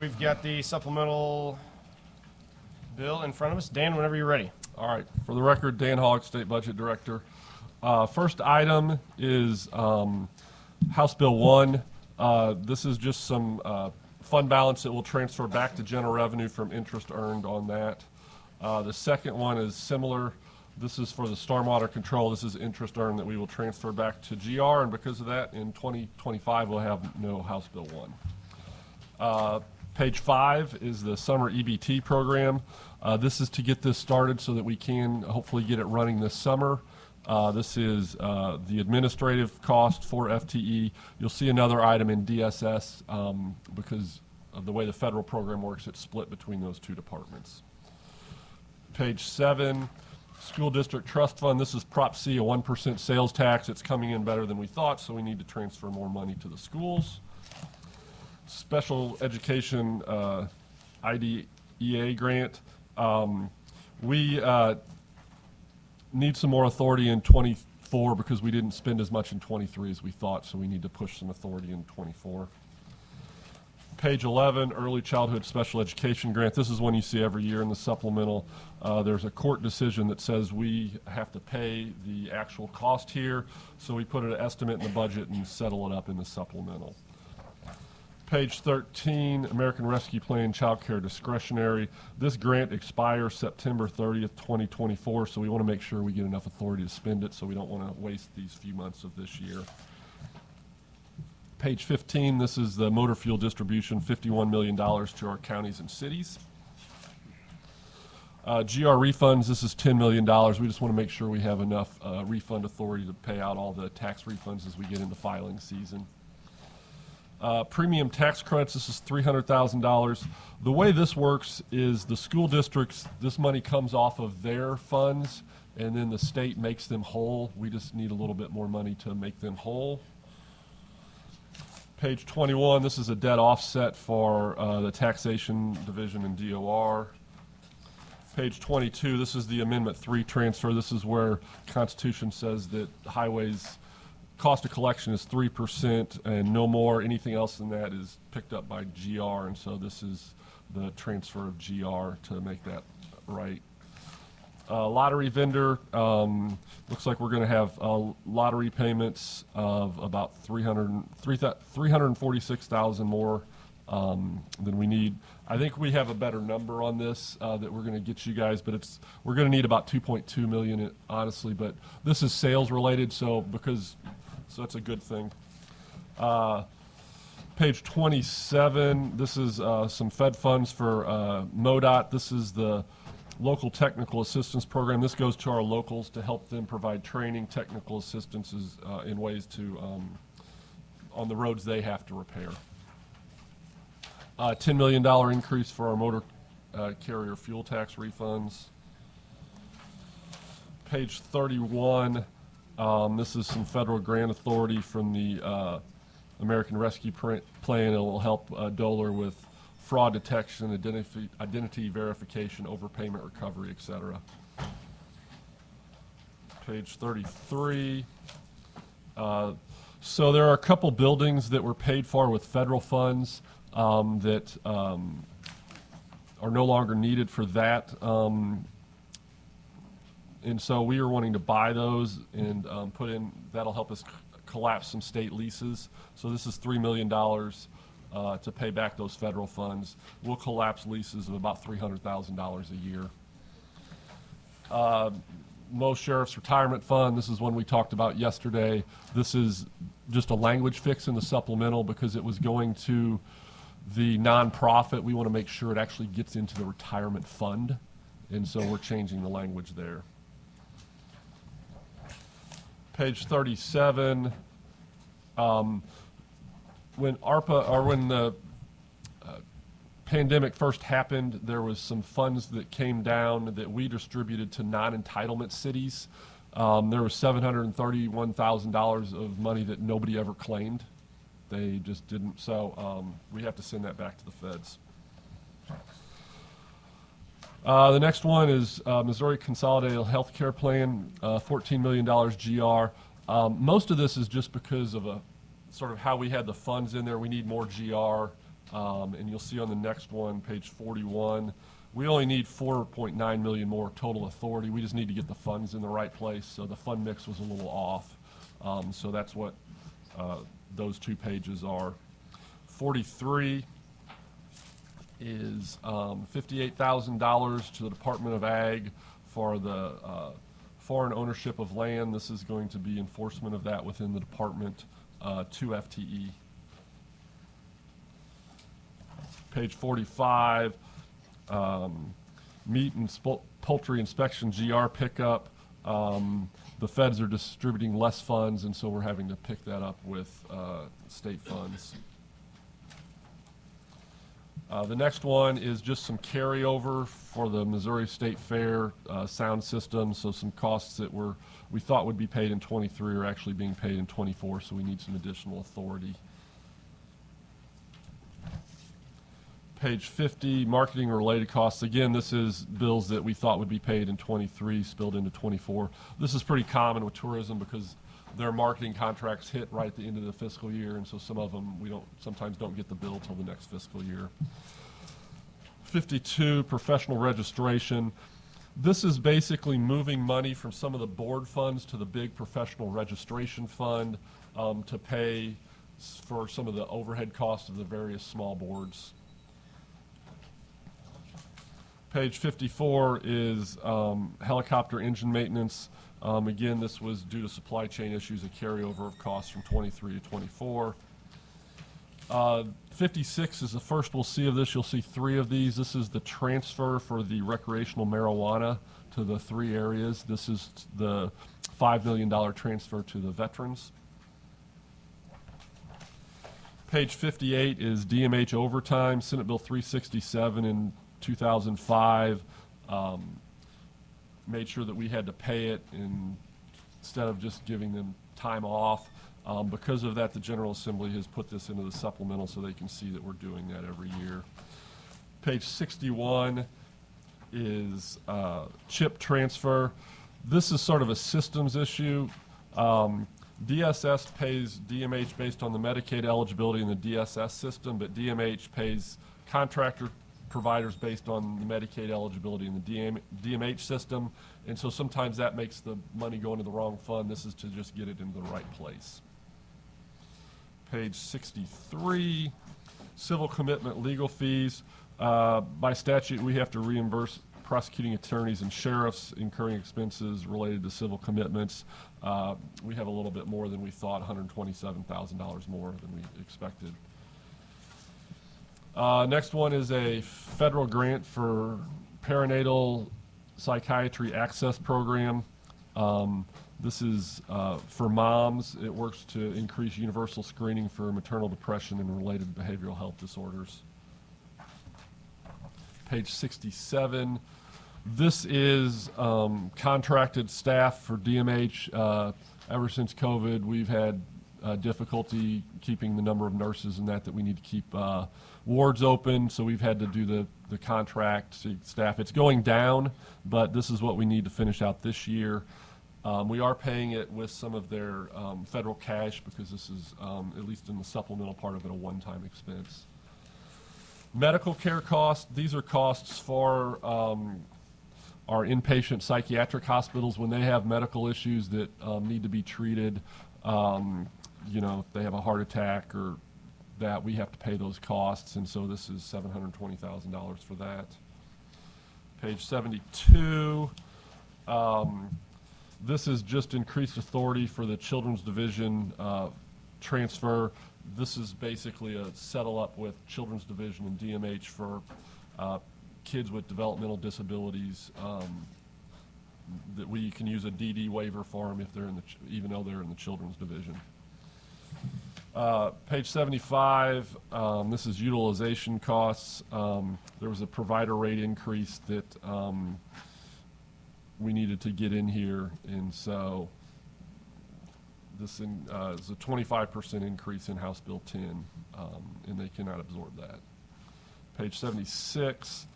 We've got the supplemental bill in front of us. Dan, whenever you're ready. All right. For the record, Dan Hogg, State Budget Director. First item is House Bill 1. This is just some fund balance that will transfer back to general revenue from interest earned on that. The second one is similar. This is for the stormwater control. This is interest earned that we will transfer back to GR, and because of that, in 2025, we'll have no House Bill 1. Page 5 is the summer EBT program. This is to get this started so that we can hopefully get it running this summer. This is the administrative cost for FTE. You'll see another item in DSS because of the way the federal program works. It's split between those two departments. Page 7, School District Trust Fund. This is Prop C, a 1% sales tax. It's coming in better than we thought, so we need to transfer more money to the schools. Special Education IDEA grant. We need some more authority in 24 because we didn't spend as much in 23 as we thought, so we need to push some authority in 24. Page 11, Early Childhood Special Education Grant. This is one you see every year in the supplemental. There's a court decision that says we have to pay the actual cost here, so we put an estimate in the budget and settle it up in the supplemental. Page 13, American Rescue Plan Child Care Discretionary. This grant expires September 30th, 2024, so we want to make sure we get enough authority to spend it, so we don't want to waste these few months of this year. Page 15, this is the motor fuel distribution, $51 million to our counties and cities. GR refunds, this is $10 million. We just want to make sure we have enough refund authority to pay out all the tax refunds as we get into filing season. Premium tax credits, this is $300,000. The way this works is the school districts, this money comes off of their funds, and then the state makes them whole. We just need a little bit more money to make them whole. Page 21, this is a debt offset for the taxation division and DOR. Page 22, this is the Amendment 3 transfer. This is where Constitution says that highways cost of collection is 3% and no more. Anything else than that is picked up by GR, and so this is the transfer of GR to make that right. Lottery vendor, looks like we're going to have lottery payments of about $346,000 more than we need. I think we have a better number on this that we're going to get you guys, but we're going to need about $2.2 million, honestly. But this is sales related, so that's a good thing. Page 27, this is some Fed funds for MoDOT. This is the Local Technical Assistance Program. This goes to our locals to help them provide training, technical assistances in ways to, on the roads they have to repair. $10 million increase for our motor carrier fuel tax refunds. Page 31, this is some federal grant authority from the American Rescue Plan. It will help DOLR with fraud detection, identity verification, overpayment recovery, etc. Page 33. So there are a couple buildings that were paid for with federal funds that are no longer needed for that. And so we are wanting to buy those and put in, that'll help us collapse some state leases. So this is $3 million to pay back those federal funds. We'll collapse leases of about $300,000 a year. Mo Sheriff's Retirement Fund, this is one we talked about yesterday. This is just a language fix in the supplemental because it was going to the nonprofit. We want to make sure it actually gets into the retirement fund, and so we're changing the language there. Page 37, when the pandemic first happened, there was some funds that came down that we distributed to non-entitlement cities. There was $731,000 of money that nobody ever claimed. They just didn't, so we have to send that back to the feds. The next one is Missouri Consolidated Health Care Plan, $14 million GR. Most of this is just because of sort of how we had the funds in there. We need more GR And you'll see on the next one, page 41, we only need 4.9 million more total authority. We just need to get the funds in the right place. So the fund mix was a little off. So that's what those 2 pages are. 43 is $58,000 to the Department of Ag for the foreign ownership of land. This is going to be enforcement of that within the department, 2 FTE. Page 45, meat and poultry inspection GR pickup. The feds are distributing less funds, and so we're having to pick that up with state funds. The next one is just some carryover for the Missouri State Fair sound system. So some costs that we thought would be paid in 23 are actually being paid in 24, so we need some additional authority. Page 50, marketing related costs. Again, this is bills that we thought would be paid in 23 spilled into 24. This is pretty common with tourism because their marketing contracts hit right at the end of the fiscal year, and so some of them we sometimes don't get the bill till the next fiscal year. 52, professional registration. This is basically moving money from some of the board funds to the big professional registration fund to pay for some of the overhead costs of the various small boards. Page 54 is helicopter engine maintenance. Again, this was due to supply chain issues, a carryover of costs from 23 to 24. 56 is the first we'll see of this. You'll see 3 of these. This is the transfer for the recreational marijuana to the 3 areas. This is the $5 million transfer to the veterans. Page 58 is DMH overtime, Senate Bill 367 in 2005. Made sure that we had to pay it instead of just giving them time off. Because of that, the General Assembly has put this into the supplemental so they can see that we're doing that every year. Page 61 is chip transfer. This is sort of a systems issue. DSS pays DMH based on the Medicaid eligibility in the DSS system, but DMH pays contractor providers based on the Medicaid eligibility in the DMH system, and so sometimes that makes the money go into the wrong fund. This is to just get it into the right place. Page 63, civil commitment legal fees. By statute, we have to reimburse prosecuting attorneys and sheriffs incurring expenses related to civil commitments. We have a little bit more than we thought, $127,000 more than we expected. Next one is a federal grant for perinatal psychiatry access program. This is for moms. It works to increase universal screening for maternal depression and related behavioral health disorders. Page 67. This is contracted staff for DMH. Ever since COVID, we've had difficulty keeping the number of nurses and that we need to keep wards open, so we've had to do the contract staff. It's going down, but this is what we need to finish out this year. We are paying it with some of their federal cash because this is, at least in the supplemental part of it, a one-time expense. Medical care costs. These are costs for our inpatient psychiatric hospitals when they have medical issues that need to be treated. You know, if they have a heart attack or that, we have to pay those costs, and so this is $720,000 for that. Page 72. This is just increased authority for the Children's Division transfer. This is basically a settle up with Children's Division and DMH for kids with developmental disabilities that we can use a DD waiver for them if they're in even though they're in the Children's Division. Page 75, this is utilization costs. There was a provider rate increase that we needed to get in here, and so this is a 25% increase in House Bill 10, and they cannot absorb that. Page 76,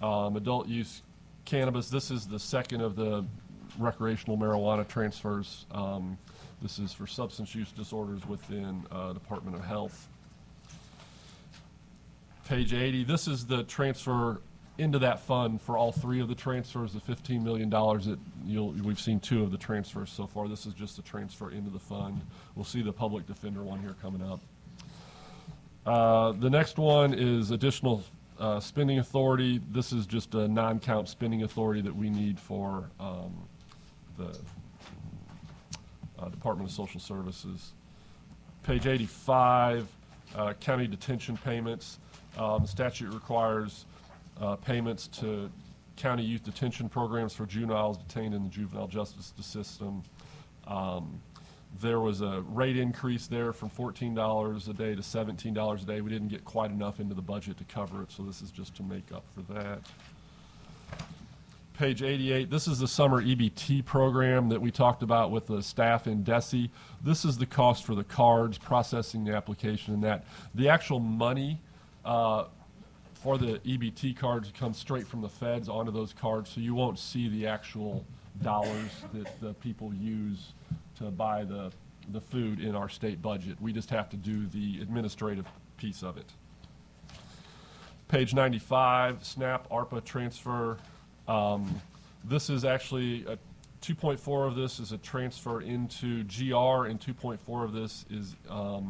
adult use cannabis. This is the second of the recreational marijuana transfers. This is for substance use disorders within Department of Health. Page 80, this is the transfer into that fund for all three of the transfers, the $15 million that we've seen two of the transfers so far. This is just a transfer into the fund. We'll see the public defender one here coming up. The next one is additional spending authority. This is just a non-count spending authority that we need for the Department of Social Services. Page 85, county detention payments. The statute requires payments to county youth detention programs for juveniles detained in the juvenile justice system. There was a rate increase there from $14 a day to $17 a day. We didn't get quite enough into the budget to cover it, so this is just to make up for that. Page 88, this is the summer EBT program that we talked about with the staff in DESE. This is the cost for the cards, processing the application and that. The actual money for the EBT cards comes straight from the feds onto those cards, so you won't see the actual dollars that the people use to buy the food in our state budget. We just have to do the administrative piece of it. Page 95, SNAP ARPA transfer. This is actually 2.4 of this is a transfer into GR, and 2.4 of this is a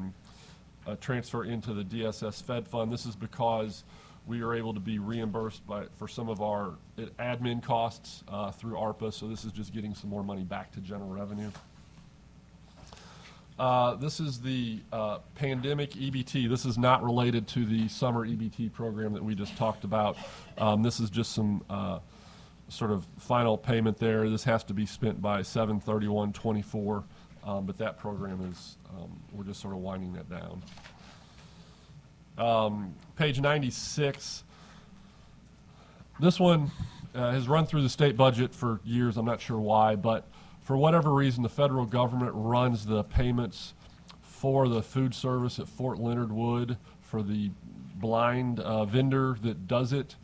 transfer into the DSS Fed Fund. This is because we are able to be reimbursed for some of our admin costs through ARPA, so this is just getting some more money back to general revenue. This is the pandemic EBT. This is not related to the summer EBT program that we just talked about. This is just some sort of final payment there. This has to be spent by 7/31/24, but that program is, we're just sort of winding that down. Page 96. This one has run through the state budget for years. I'm not sure why, but for whatever reason, the federal government runs the payments for the food service at Fort Leonard Wood for the blind vendor that does it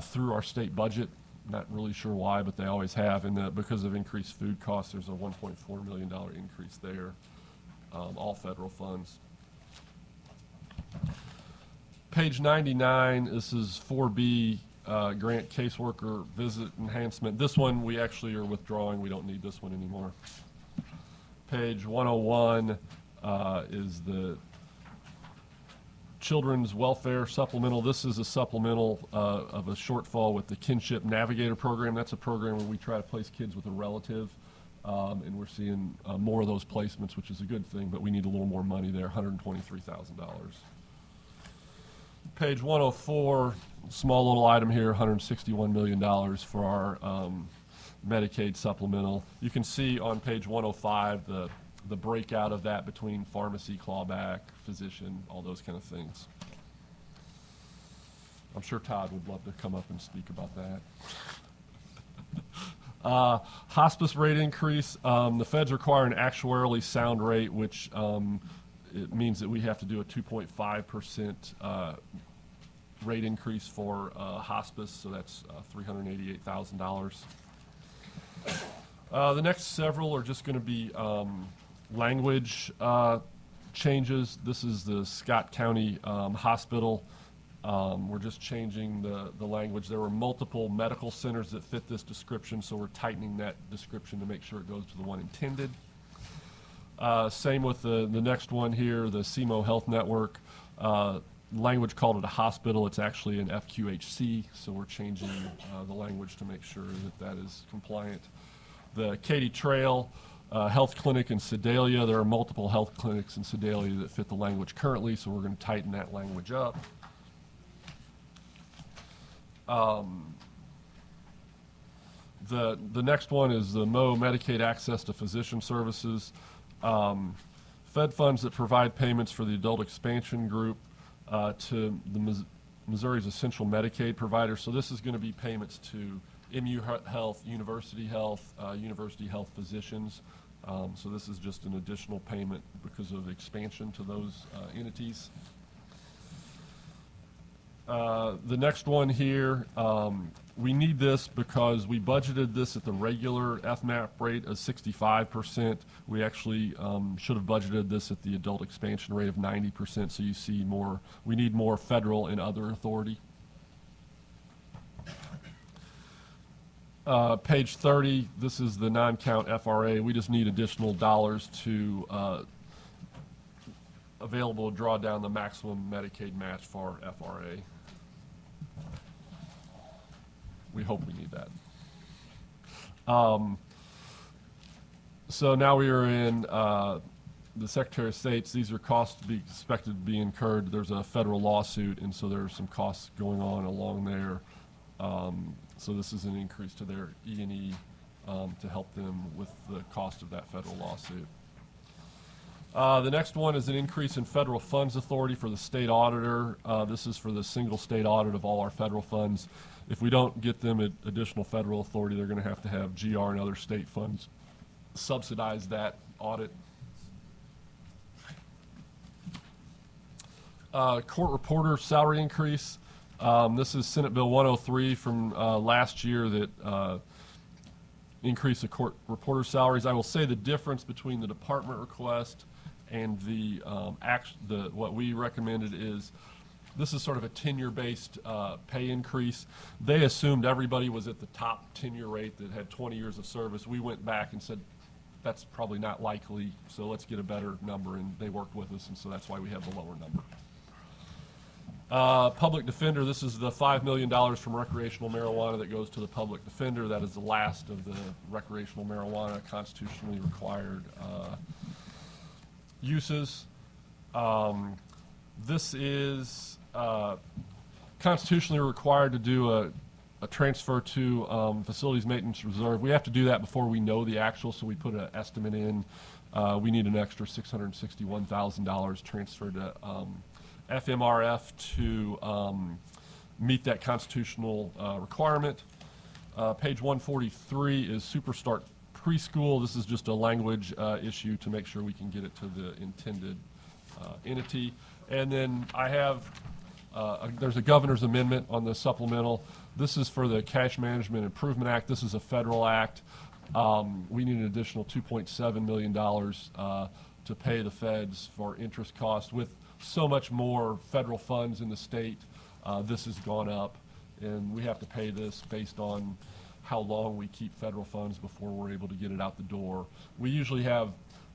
through our state budget. Not really sure why, but they always have. And because of increased food costs, there's a $1.4 million increase there, all federal funds. Page 99, this is 4B, grant caseworker visit enhancement. This one we actually are withdrawing. We don't need this one anymore. Page 101 is the Children's Welfare Supplemental. This is a supplemental of a shortfall with the Kinship Navigator program. That's a program where we try to place kids with a relative, and we're seeing more of those placements, which is a good thing, but we need a little more money there, $123,000. Page 104, small little item here, $161 million for our Medicaid supplemental. You can see on page 105 the breakout of that between pharmacy, clawback, physician, all those kind of things. I'm sure Todd would love to come up and speak about that. Hospice rate increase. The feds require an actuarially sound rate, which it means that we have to do a 2.5% rate increase for hospice, so that's $388,000. The next several are just going to be language changes. This is the Scott County Hospital. We're just changing the language. There were multiple medical centers that fit this description, so we're tightening that description to make sure it goes to the one intended. Same with the next one here, the SEMO Health Network. Language called it a hospital. It's actually an FQHC, so we're changing the language to make sure that that is compliant. The Katy Trail Health Clinic in Sedalia. There are multiple health clinics in Sedalia that fit the language currently, so we're going to tighten that language up. The next one is the MO Medicaid access to physician services. Fed funds that provide payments for the adult expansion group to the Missouri's essential Medicaid providers. So this is going to be payments to MU Health, University Health physicians. So this is just an additional payment because of expansion to those entities. The next one here, We need this because we budgeted this at the regular FMAP rate of 65%. We actually should have budgeted this at the adult expansion rate of 90%, so you see more, we need more federal and other authority. Page 30, this is the non-count FRA. We just need additional dollars to available to draw down the maximum Medicaid match for FRA. We hope we need that. So now we are in the Secretary of State's. These are costs to be expected to be incurred. There's a federal lawsuit, and so there are some costs going on along there. So this is an increase to their E&E to help them with the cost of that federal lawsuit. The next one is an increase in federal funds authority for the state auditor. This is for the single state audit of all our federal funds. If we don't get them additional federal authority, they're going to have GR and other state funds subsidize that audit. Court reporter salary increase. This is Senate Bill 103 from last year that increased the court reporter salaries. I will say the difference between the department request and the what we recommended is this is sort of a tenure-based pay increase. They assumed everybody was at the top tenure rate that had 20 years of service. We went back and said that's probably not likely, so let's get a better number, and they worked with us, and so that's why we have the lower number. Public defender, this is the $5 million from recreational marijuana that goes to the public defender. That is the last of the recreational marijuana constitutionally required uses. This is constitutionally required to do a transfer to facilities maintenance reserve. We have to do that before we know the actual, so we put an estimate in. We need an extra $661,000 transferred to FMRF to meet that constitutional requirement. Page 143 is Superstart Preschool. This is just a language issue to make sure we can get it to the intended entity. And then I have, there's a governor's amendment on the supplemental. This is for the Cash Management Improvement Act. This is a federal act. We need an additional $2.7 million to pay the feds for interest costs. With so much more federal funds in the state, this has gone up, and we have to pay this based on how long we keep federal funds before we're able to get it out the door. We usually have,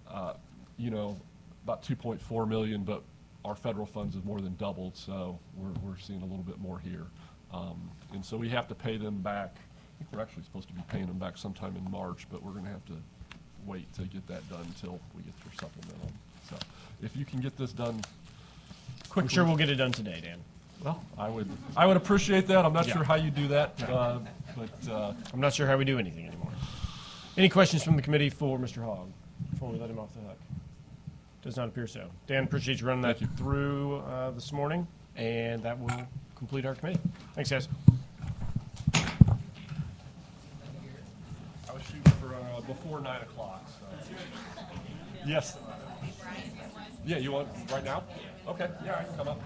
about 2.4 million, but our federal funds have more than doubled, so we're seeing a little bit more here. And so we have to pay them back. I think we're actually supposed to be paying them back sometime in March, but we're going to have to wait to get that done until we get through supplemental. So if you can get this done quickly. I'm sure we'll get it done today, Dan. Well, I would appreciate that. I'm not Yeah. sure how you do that, but I'm not sure how we do anything anymore. Any questions from the committee for Mr. Hogg before we let him off the hook? Does not appear so. Dan, appreciate you running that Thank you. through this morning, and that will complete our committee. Thanks, guys. I was shooting for before 9 o'clock. So. Yes. Yeah, you want right now? Okay. Yeah, I can come up.